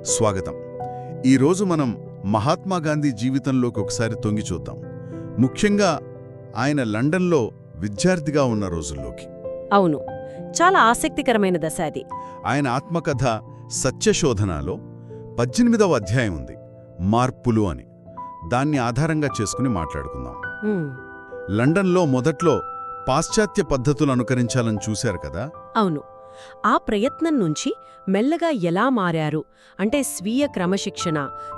స్వాగతం. ఈరోజు మనం మహాత్మాగాంధీ జీవితంలోకి ఒకసారి తొంగి చూద్దాం. ముఖ్యంగా ఆయన లండన్లో విద్యార్థిగా ఉన్న రోజుల్లోకి. అవును, చాలా ఆసక్తికరమైన దశ అది. ఆయన ఆత్మకథ సత్యశోధనలో 18వ అధ్యాయం ఉంది, మార్పులు అని. దాన్ని ఆధారంగా చేసుకుని మాట్లాడుకుందాం. లండన్లో మొదట్లో పాశ్చాత్య పద్ధతులు అనుకరించాలని చూశారు కదా. అవును, ఆ ప్రయత్నం నుంచి మెల్లగా ఎలా మారారు, అంటే స్వీయ క్రమశిక్షణ,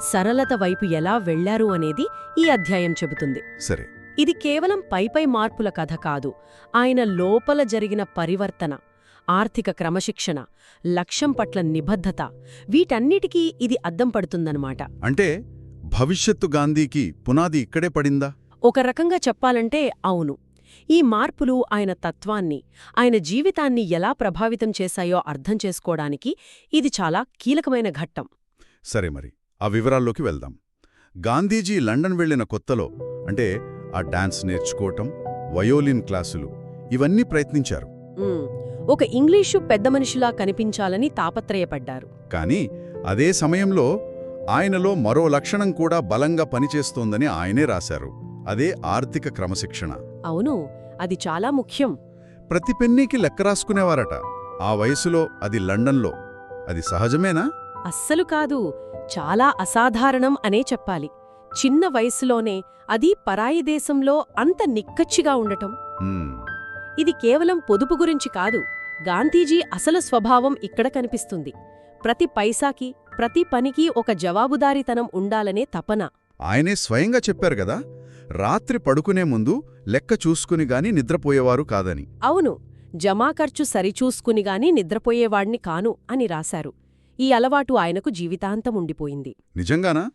సరళత వైపు ఎలా వెళ్లారు అనేది ఈ అధ్యాయం చెబుతుంది. సరే, ఇది కేవలం పైపై మార్పుల కథ కాదు, ఆయన లోపల జరిగిన పరివర్తన, ఆర్థిక క్రమశిక్షణ, లక్ష్యం పట్ల నిబద్ధత, వీటన్నిటికీ ఇది అద్దం పడుతుందన్నమాట. అంటే భవిష్యత్తు గాంధీకి పునాది ఇక్కడే పడిందా? ఒక రకంగా చెప్పాలంటే అవును. ఈ మార్పులు ఆయన తత్వాన్ని, ఆయన జీవితాన్ని ఎలా ప్రభావితం చేశాయో అర్థం చేసుకోవడానికి ఇది చాలా కీలకమైన ఘట్టం. సరే, మరి ఆ వివరాల్లోకి వెళ్దాం. గాంధీజీ లండన్ వెళ్లిన కొత్తలో, అంటే ఆ డాన్స్ నేర్చుకోవటం, వయోలిన్ క్లాసులు, ఇవన్నీ ప్రయత్నించారు. ఒక ఇంగ్లీషు పెద్ద మనిషిలా కనిపించాలని తాపత్రయపడ్డారు. కానీ అదే సమయంలో ఆయనలో మరో లక్షణం కూడా బలంగా పనిచేస్తోందని ఆయనే రాశారు. అదే ఆర్థిక క్రమశిక్షణ. అవును, అది చాలా ముఖ్యం. ప్రతి పెన్నీకి లెక్క రాసుకునేవారట. ఆ వయసులో, అది లండన్లో. అది సహజమేనా? అస్సలు కాదు, చాలా అసాధారణం అనే చెప్పాలి. చిన్న వయసులోనే, అది పరాయి దేశంలో అంత నిక్కచ్చిగా ఉండటం. ఇది కేవలం పొదుపు గురించి కాదు, గాంధీజీ అసలు స్వభావం ఇక్కడ కనిపిస్తుంది. ప్రతి పైసాకి, ప్రతి పనికి ఒక జవాబుదారీతనం ఉండాలనే తపన. ఆయనే స్వయంగా చెప్పారు గదా, రాత్రి పడుకునే ముందు లెక్క చూసుకునిగాని నిద్రపోయేవారు కాదని. అవును, జమాఖర్చు సరిచూసుకునిగాని నిద్రపోయేవాణ్ణి కాను అని రాశారు. ఈ అలవాటు ఆయనకు జీవితాంతం ఉండిపోయింది. నిజంగానా?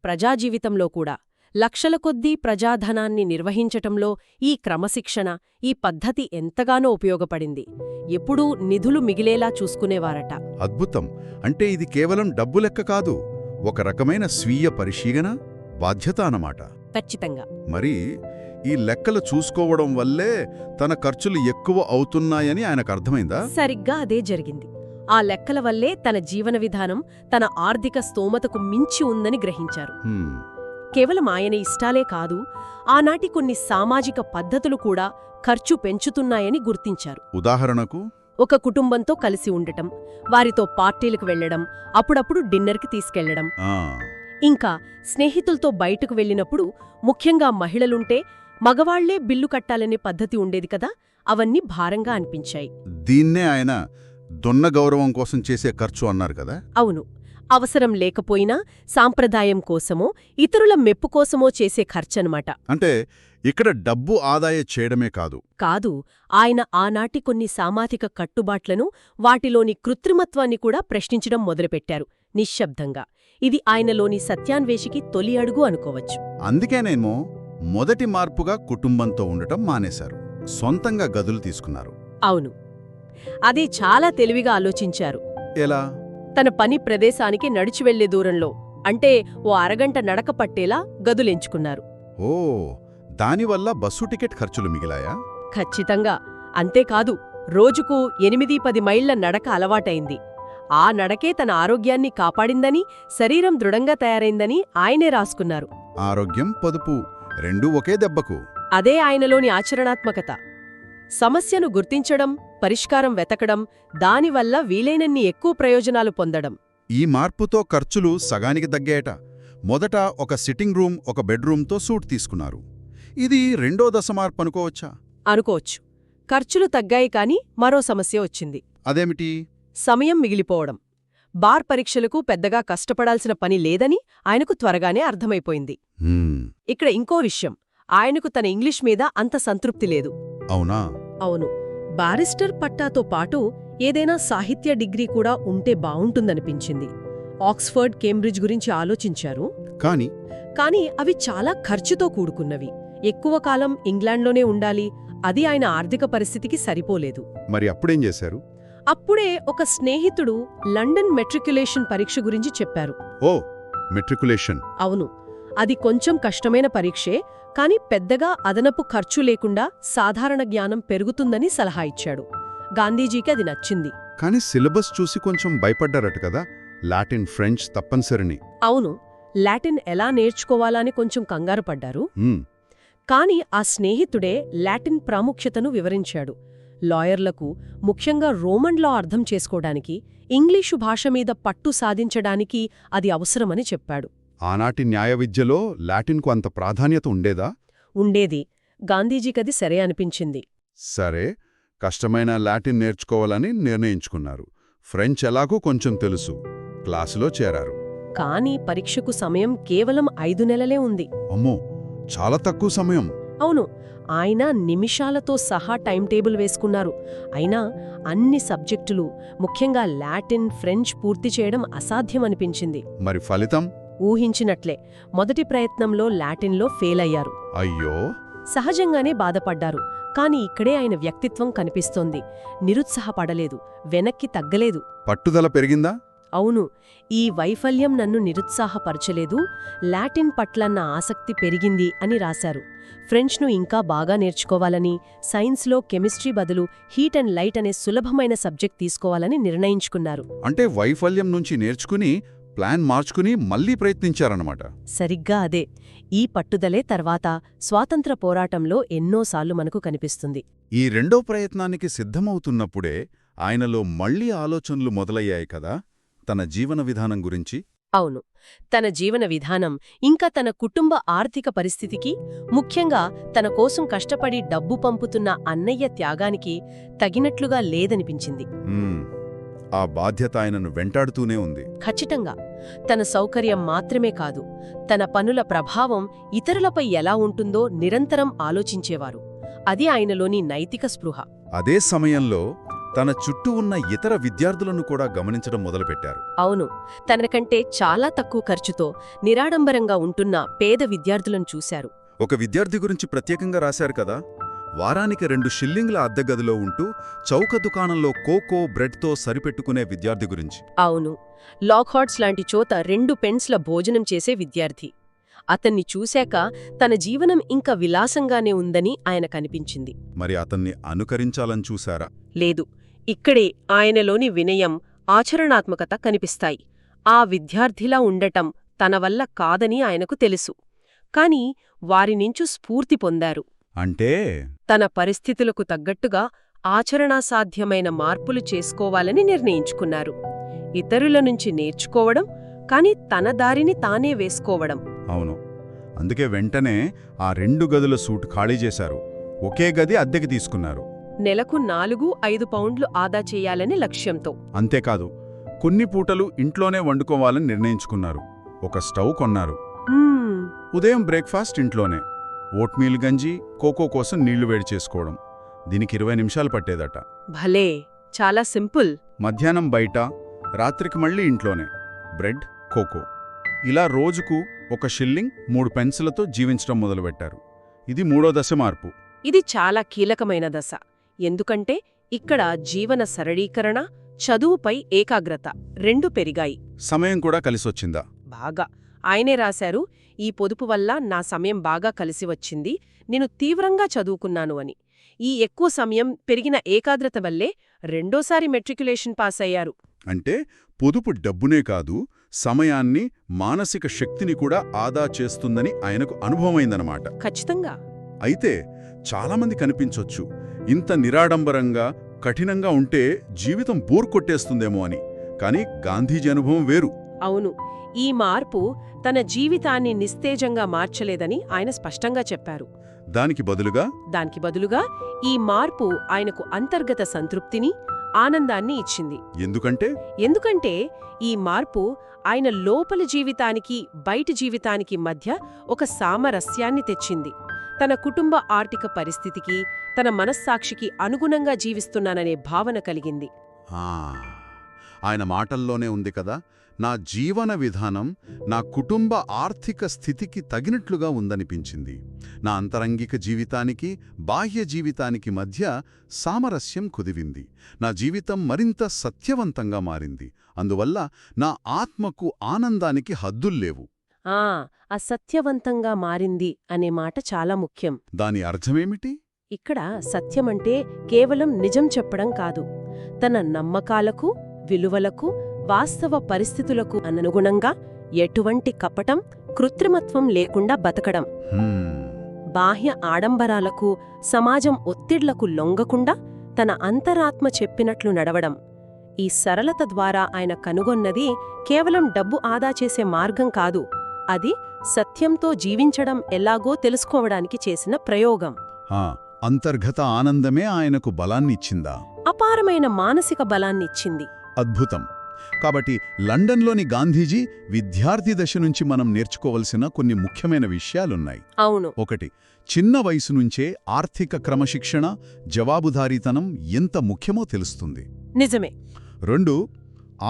ప్రజాజీవితంలో కూడా లక్షల కొద్దీ ప్రజాధనాన్ని నిర్వహించటంలో ఈ క్రమశిక్షణ, ఈ పద్ధతి ఎంతగానో ఉపయోగపడింది. ఎప్పుడూ నిధులు మిగిలేలా చూసుకునేవారట. అద్భుతం. అంటే ఇది కేవలం డబ్బు లెక్క కాదు, ఒక రకమైన స్వీయ పరిశీలన, బాధ్యత అన్నమాట. ఖచ్చితంగా. మరి ఈ లెక్కలు చూసుకోవడం వల్లే తన ఖర్చులు ఎక్కువ అవుతున్నాయని ఆయనకు అర్థమైందా? సరిగ్గా అదే జరిగింది. ఆ లెక్కల వల్లే తన జీవన విధానం, తన ఆర్థిక స్తోమతకు మించి ఉందని గ్రహించారు. కేవలం ఆయన ఇష్టాలే కాదు, ఆనాటి కొన్ని సామాజిక పద్ధతులు కూడా ఖర్చు పెంచుతున్నాయని గుర్తించారు. ఉదాహరణకు, ఒక కుటుంబంతో కలిసి ఉండటం, వారితో పార్టీలకు వెళ్లడం, అప్పుడప్పుడు డిన్నర్కి తీసుకెళ్లడం, ఇంకా స్నేహితులతో బయటకు వెళ్లినప్పుడు, ముఖ్యంగా మహిళలుంటే మగవాళ్లే బిల్లు కట్టాలనే పద్ధతి ఉండేది కదా, అవన్నీ భారంగా అనిపించాయి. దీన్నే ఆయన దొన్న గౌరవం కోసం చేసే ఖర్చు అన్నారు కదా. అవును, అవసరం లేకపోయినా సాంప్రదాయం కోసమో, ఇతరుల మెప్పు కోసమో చేసే ఖర్చనమాట. అంటే ఇక్కడ డబ్బు ఆదాయ చేయడమే కాదు, ఆయన ఆనాటి కొన్ని సామాజిక కట్టుబాట్లను, వాటిలోని కృత్రిమత్వాన్ని కూడా ప్రశ్నించడం మొదలుపెట్టారు, నిశ్శబ్దంగా. ఇది ఆయనలోని సత్యాన్వేషికి తొలి అడుగు అనుకోవచ్చు. అందుకేనేమో మొదటి మార్పుగా కుటుంబంతో ఉండటం మానేశారు, సొంతంగా గదులు తీసుకున్నారు. అవును, అది చాలా తెలివిగా ఆలోచించారు. ఎలా? తన పని ప్రదేశానికి నడిచి వెళ్లే దూరంలో, అంటే ఓ అరగంట నడక పట్టేలా గదులెంచుకున్నారు. ఓ, దానివల్ల బస్సు టికెట్ ఖర్చులు మిగిలాయా? ఖచ్చితంగా. అంతేకాదు, రోజుకు 8-10 మైళ్ల నడక అలవాటైంది. ఆ నడకే తన ఆరోగ్యాన్ని కాపాడిందని, శరీరం దృఢంగా తయారైందని ఆయనే రాసుకున్నారు. ఆరోగ్యం, పొదుపు రెండూ ఒకే దెబ్బకు. అదే ఆయనలోని ఆచరణాత్మకత. సమస్యను గుర్తించడం, పరిష్కారం వెతకడం, దానివల్ల వీలైనన్ని ఎక్కువ ప్రయోజనాలు పొందడం. ఈ మార్పుతో ఖర్చులు సగానికి తగ్గాయట. మొదట ఒక సిట్టింగ్ రూమ్, ఒక బెడ్రూమ్తో సూట్ తీసుకున్నారు. ఇది రెండో దశ మార్పు అనుకోవచ్చా? అనుకోవచ్చు. ఖర్చులు తగ్గాయి, కాని మరో సమస్య వచ్చింది. అదేమిటి? సమయం మిగిలిపోవడం. బార్ పరీక్షలకు పెద్దగా కష్టపడాల్సిన పని లేదని ఆయనకు త్వరగానే అర్థమైపోయింది. ఇక్కడ ఇంకో విషయం, ఆయనకు తన ఇంగ్లీష్ మీద అంత సంతృప్తి లేదు. అవునా? అవును, బారిస్టర్ పట్టాతో పాటు ఏదైనా సాహిత్య డిగ్రీ కూడా ఉంటే బావుంటుందనిపించింది. ఆక్స్ఫర్డ్, కేంబ్రిడ్జ్ గురించి ఆలోచించారు. కాని అవి చాలా ఖర్చుతో కూడుకున్నవి. ఎక్కువ కాలం ఇంగ్లాండ్లోనే ఉండాలి, అది ఆయన ఆర్థిక పరిస్థితికి సరిపోలేదు. మరి అప్పుడేం చేశారు? అప్పుడే ఒక స్నేహితుడు లండన్ మెట్రిక్యులేషన్ పరీక్ష గురించి చెప్పారు. ఓ, మెట్రిక్యులేషన్. అవును, అది కొంచెం కష్టమైన పరీక్షే, కాని పెద్దగా అదనపు ఖర్చు లేకుండా సాధారణ జ్ఞానం పెరుగుతుందని సలహా ఇచ్చాడు. గాంధీజీకి అది నచ్చింది. కానీ సిలబస్ చూసి కొంచెం భయపడ్డారట కదా, లాటిన్ ఫ్రెంచ్ తప్పనిసరిని. అవును, లాటిన్ ఎలా నేర్చుకోవాలని కొంచెం కంగారు పడ్డారు. హ్మ్, కాని ఆ స్నేహితుడే లాటిన్ ప్రాముఖ్యతను వివరించాడు. లాయర్లకు, ముఖ్యంగా రోమన్ లా అర్థం చేసుకోవడానికి, ఇంగ్లీషు భాష మీద పట్టు సాధించడానికి అది అవసరమని చెప్పాడు. ఆనాటి న్యాయ విద్యలో లాటిన్కు అంత ప్రాధాన్యత ఉండేదా? ఉండేది. గాంధీజీకది సరే అనిపించింది. సరే, కష్టమైన లాటిన్ నేర్చుకోవాలని నిర్ణయించుకున్నారు. ఫ్రెంచ్ ఎలాగూ కొంచెం తెలుసు. క్లాసులో చేరారు. కాని పరీక్షకు సమయం కేవలం 5 నెలలే ఉంది. అమ్మో, చాలా తక్కువ సమయం. అవును, ఆయన నిమిషాలతో సహా టైం టేబుల్ వేసుకున్నారు. అయినా అన్ని సబ్జెక్టులు, ముఖ్యంగా లాటిన్, ఫ్రెంచ్ పూర్తి చేయడం అసాధ్యమనిపించింది. మరి ఫలితం? ఊహించినట్లే మొదటి ప్రయత్నంలో లాటిన్లో ఫెయిల్ అయ్యారు. అయ్యో. సహజంగానే బాధపడ్డారు. కాని ఇక్కడే ఆయన వ్యక్తిత్వం కనిపిస్తోంది. నిరుత్సాహపడలేదు, వెనక్కి తగ్గలేదు. పట్టుదల పెరిగిందా? అవును, ఈ వైఫల్యం నన్ను నిరుత్సాహపరచలేదు, లాటిన్ పట్ల నా ఆసక్తి పెరిగింది అని రాశారు. ఫ్రెంచ్ను ఇంకా బాగా నేర్చుకోవాలని, సైన్స్లో కెమిస్ట్రీ బదులు హీట్ అండ్ లైట్ అనే సులభమైన సబ్జెక్ట్ తీసుకోవాలని నిర్ణయించుకున్నారు. అంటే వైఫల్యం నుంచి నేర్చుకుని ప్లాన్ మార్చుకుని మళ్లీ ప్రయత్నించారన్నమాట. సరిగ్గా అదే. ఈ పట్టుదలే తర్వాత స్వాతంత్ర పోరాటంలో ఎన్నోసార్లు మనకు కనిపిస్తుంది. ఈ రెండో ప్రయత్నానికి సిద్ధమవుతున్నప్పుడే ఆయనలో మళ్లీ ఆలోచనలు మొదలయ్యాయి కదా, తన జీవన విధానం గురించి. అవును, తన జీవన విధానం, ఇంకా తన కుటుంబ ఆర్థిక పరిస్థితికి, ముఖ్యంగా తన కోసం కష్టపడి డబ్బు పంపుతున్న అన్నయ్య త్యాగానికి తగినట్లుగా లేదనిపించింది. ఆ బాధ్యత ఆయనను వెంటాడుతూనే ఉంది. ఖచ్చితంగా. తన సౌకర్యం మాత్రమే కాదు, తన పనుల ప్రభావం ఇతరులపై ఎలా ఉంటుందో నిరంతరం ఆలోచించేవారు. అది ఆయనలోని నైతిక స్పృహ. అదే సమయంలో తన చుట్టూ ఉన్న ఇతర విద్యార్థులను కూడా గమనించడం మొదలుపెట్టారు. అవును, తనకంటే చాలా తక్కువ ఖర్చుతో నిరాడంబరంగా ఉంటున్న పేద విద్యార్థులను చూశారు. ఒక విద్యార్థి గురించి ప్రత్యేకంగా రాశారు కదా, వారానికి 2 షిల్లింగ్ల అద్దెగదిలో ఉంటూ చౌక దుకాణంలో కోకో బ్రెడ్తో సరిపెట్టుకునే విద్యార్థి గురించి. అవును, లాక్హార్ట్స్ లాంటి చోట 2 పెన్స్ల భోజనం చేసే విద్యార్థి. అతన్ని చూశాక తన జీవనం ఇంకా విలాసంగానే ఉందని ఆయనకనిపించింది. మరి అతన్ని అనుకరించాలని చూశారా? లేదు, ఇక్కడే ఆయనలోని వినయం, ఆచరణాత్మకత కనిపిస్తాయి. ఆ విద్యార్థిలా ఉండటం తన వల్ల కాదని ఆయనకు తెలుసు. కాని వారినించు స్ఫూర్తి పొందారు. అంటే తన పరిస్థితులకు తగ్గట్టుగా ఆచరణాసాధ్యమైన మార్పులు చేసుకోవాలని నిర్ణయించుకున్నారు. ఇతరుల నుంచి నేర్చుకోవడం, కాని తన దారిని తానే వేసుకోవడం. అవును, అందుకే వెంటనే ఆ 2 గదుల సూట్ ఖాళీ చేశారు. ఒకే గది అద్దెకి తీసుకున్నారు. నెలకు 4-5 పౌండ్లు ఆదా చేయాలని లక్ష్యంతో. అంతేకాదు, కొన్ని పూటలు ఇంట్లోనే వండుకోవాలని నిర్ణయించుకున్నారు. ఒక స్టవ్ కొన్నారు. ఉదయం బ్రేక్ఫాస్ట్ ఇంట్లోనే. ఓట్మీల్ గంజి, కోకో కోసం నీళ్లు వేడి చేసుకోవడం. దీనికి 20 నిమిషాలు పట్టేదట. భలే, చాలా సింపుల్. మధ్యాహ్నం బయట, రాత్రికి మళ్ళీ ఇంట్లోనే. Bread, cocoa. ఇలా రోజుకు 1 షిల్లింగ్ 3 పెన్సులతో జీవించడం మొదలుపెట్టారు. ఇది 3వ దశ మార్పు. ఇది చాలా కీలకమైన దశ. ఎందుకంటే ఇక్కడ జీవన సరళీకరణ, చదువుపై ఏకాగ్రత 2 పెరిగాయి. సమయం కూడా కలిసొచ్చిందా? బాగా. ఆయనే రాశారు, ఈ పొదుపు వల్ల నా సమయం బాగా కలిసి వచ్చింది, నేను తీవ్రంగా చదువుకున్నాను అని. ఈ ఎక్కువ సమయం, పెరిగిన ఏకాగ్రత వల్లే రెండోసారి మెట్రిక్యులేషన్ పాస్ అయ్యారు. అంటే పొదుపు డబ్బునే కాదు, సమయాన్ని, మానసిక శక్తిని కూడా ఆదా చేస్తుందని ఆయనకు అనుభవమైందనమాట. ఖచ్చితంగా. అయితే చాలామంది కనిపించొచ్చు, ఇంత నిరాడంబరంగా, కఠినంగా ఉంటే జీవితం బోర్ కొట్టేస్తుందేమో అని. కాని గాంధీజీ అనుభవం వేరు. అవును, ఈ మార్పు తన జీవితాన్ని నిస్తేజంగా మార్చలేదని ఆయన స్పష్టంగా చెప్పారు. దానికి బదులుగా ఈ మార్పు ఆయనకు అంతర్గత సంతృప్తిని, ఆనందాన్ని ఇచ్చింది. ఎందుకంటే ఈ మార్పు ఆయన లోపలి జీవితానికి, బయటి జీవితానికి మధ్య ఒక సామరస్యాన్ని తెచ్చింది. తన కుటుంబ ఆర్థిక పరిస్థితికి, తన మనస్సాక్షికి అనుగుణంగా జీవిస్తున్నాననే భావన కలిగింది. ఆయన మాటల్లోనే ఉంది కదా, నా జీవన విధానం నా కుటుంబ ఆర్థిక స్థితికి తగినట్లుగా ఉందనిపించింది. నా అంతరంగిక జీవితానికి, బాహ్య జీవితానికి మధ్య సామరస్యం కుదివింది. నా జీవితం మరింత సత్యవంతంగా మారింది. అందువల్ల నా ఆత్మకు, ఆనందానికి హద్దుల్లేవు. అసత్యవంతంగా మారింది అనే మాట చాలా ముఖ్యం. దాని అర్థమేమిటి? ఇక్కడ సత్యమంటే కేవలం నిజం చెప్పడం కాదు, తన నమ్మకాలకు, విలువలకు, వాస్తవ పరిస్థితులకు అనుగుణంగా ఎటువంటి కపటం, కృత్రిమత్వం లేకుండా బతకడం. బాహ్య ఆడంబరాలకు, సమాజం ఒత్తిడ్లకు లొంగకుండా తన అంతరాత్మ చెప్పినట్లు నడవడం. ఈ సరళత ద్వారా ఆయన కనుగొన్నది కేవలం డబ్బు ఆదా చేసే మార్గం కాదు, అది సత్యంతో జీవించడం ఎలాగో తెలుసుకోవడానికి చేసిన ప్రయోగం. అంతర్గత ఆనందమే ఆయనకు బలాన్నిచ్చిందా? అపారమైన మానసిక బలాన్నిచ్చింది. అద్భుతం. కాబట్టి లండన్లోని గాంధీజీ విద్యార్థి దశ నుంచి మనం నేర్చుకోవలసిన కొన్ని ముఖ్యమైన విషయాలున్నాయి. అవును. 1. చిన్న వయసు నుంచే ఆర్థిక క్రమశిక్షణ, జవాబుదారీతనం ఎంత ముఖ్యమో తెలుస్తుంది. నిజమే. 2.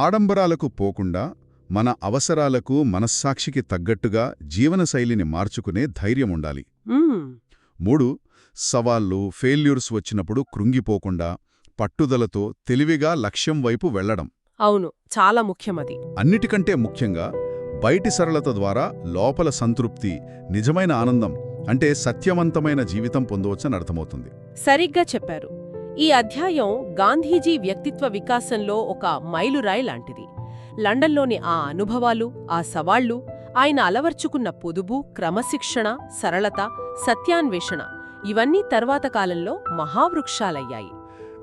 ఆడంబరాలకు పోకుండా మన అవసరాలకు, మనస్సాక్షికి తగ్గట్టుగా జీవనశైలిని మార్చుకునే ధైర్యముండాలి. 3. సవాళ్లు, ఫెయిల్యూర్స్ వచ్చినప్పుడు కృంగిపోకుండా పట్టుదలతో తెలివిగా లక్ష్యం వైపు వెళ్లడం. అవును, చాలా ముఖ్యమది. అన్నిటికంటే ముఖ్యంగా బయటి సరళత ద్వారా లోపల సంతృప్తి, నిజమైన ఆనందం అంటే సత్యవంతమైన జీవితం పొందవచ్చని అర్థమవుతుంది. సరిగ్గా చెప్పారు. ఈ అధ్యాయం గాంధీజీ వ్యక్తిత్వ వికాసంలో ఒక మైలురాయి లాంటిది. లండన్లోని ఆ అనుభవాలు, ఆ సవాళ్లు, ఆయన అలవర్చుకున్న పొదుపు, క్రమశిక్షణ, సరళత, సత్యాన్వేషణ ఇవన్నీ తర్వాత కాలంలో మహావృక్షాలయ్యాయి.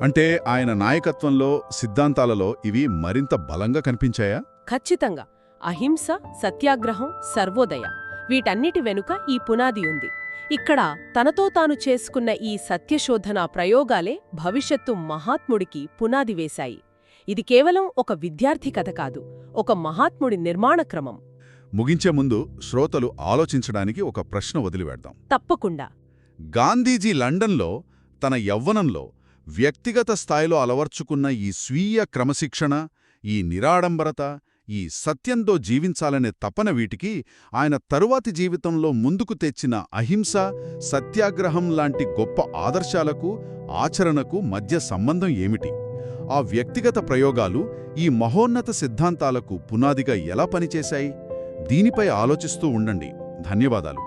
అంటే ఆయన నాయకత్వంలో, సిద్ధాంతాలలో ఇవి మరింత బలంగా కనిపించాయా? ఖచ్చితంగా. అహింస, సత్యాగ్రహం, సర్వోదయ వీటన్నిటి వెనుక ఈ పునాది ఉంది. ఇక్కడ తనతో తాను చేసుకున్న ఈ సత్యశోధన ప్రయోగాలే భవిష్యత్తు మహాత్ముడికి పునాది వేశాయి. ఇది కేవలం ఒక విద్యార్థి కథ కాదు, ఒక మహాత్ముడి నిర్మాణక్రమం. ముగించే ముందు శ్రోతలు ఆలోచించడానికి ఒక ప్రశ్న వదిలివేద్దాం. తప్పకుండా. గాంధీజీ లండన్లో తన యవ్వనంలో వ్యక్తిగత స్థాయిలో అలవర్చుకున్న ఈ స్వీయ క్రమశిక్షణ, ఈ నిరాడంబరత, ఈ సత్యంతో జీవించాలనే తపన వీటికి ఆయన తరువాతి జీవితంలో ముందుకు తెచ్చిన అహింస, సత్యాగ్రహం లాంటి గొప్ప ఆదర్శాలకు, ఆచరణకు మధ్య సంబంధం ఏమిటి? ఆ వ్యక్తిగత ప్రయోగాలు ఈ మహోన్నత సిద్ధాంతాలకు పునాదిగా ఎలా పనిచేశాయి? దీనిపై ఆలోచిస్తూ ఉండండి. ధన్యవాదాలు.